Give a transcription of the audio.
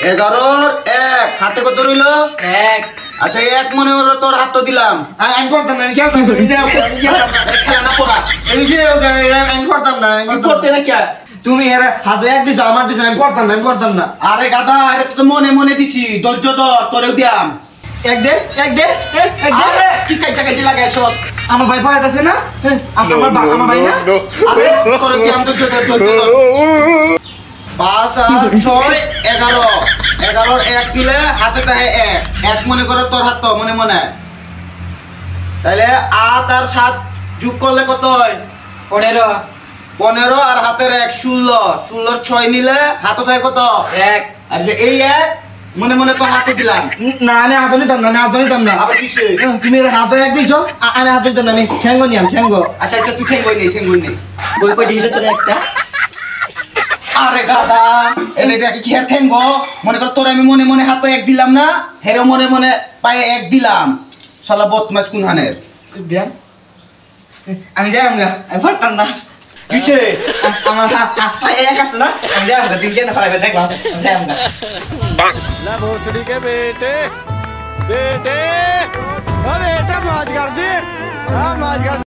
11 1 হাতে কত রইল 1 আচ্ছা 1 মনে হলো তোর হাত তো দিলাম আমি করতাম না খেলতাম খেলা না পড়া এই যে আমি করতাম না কি করতে না কি তুমি এর হাতে এক দিছ আমার দিছ আমি করতাম না আরে গাদা আরে তো মনে মনে দিছি ধৈর্য ধর তোরেও দিয়াম এক দে আরে কি কাজ জায়গায় লাগাইছস আমার ভাই ভয় আছে না আমার ভাই না আরে তোরে দিয়াম তো ধৈর্য ধর 5 আর 6 11 11 1 দিলে হাতে থাকে 1 1 মনে করে তোর হাত তো মনে মনে তাহলে 8 আর 7 যোগ করলে কত হয় 15 15 আর হাতের 1 16 16 6 নিলে হাতে থাকে কত 1 আর যে এই 1 মনে মনে তো হাতে দিলাম না আমি হাতে নিতাম না আবার কিসে তুমি এর হাতে এক দিছো আমি হাতে নিতাম না আমি ঠ্যাঙ্গো নিয়াম ঠ্যাঙ্গো আচ্ছা আচ্ছা তুই ঠেঙ্গই নেই কই দিলে তোর একটা আরে গাদা এলে কি খেয়ার ঠেঙ্গো মনে কর তোর আমি মনে মনে হাতে 1 দিলাম না হেরো মনে মনে পায়ে 1 দিলাম শালা বদমাশ কোনহানের দেন আমি যাইম গা আমি পারতাম না কিসে আমার পায়ে এক আছে না আমি যাইম গা দিন না ফলাইবে দেখলাম আমি যাইম গা ला भोसड़ी के बेटे बेटे ओ बेटा मौज कर दे हाँ मौज कर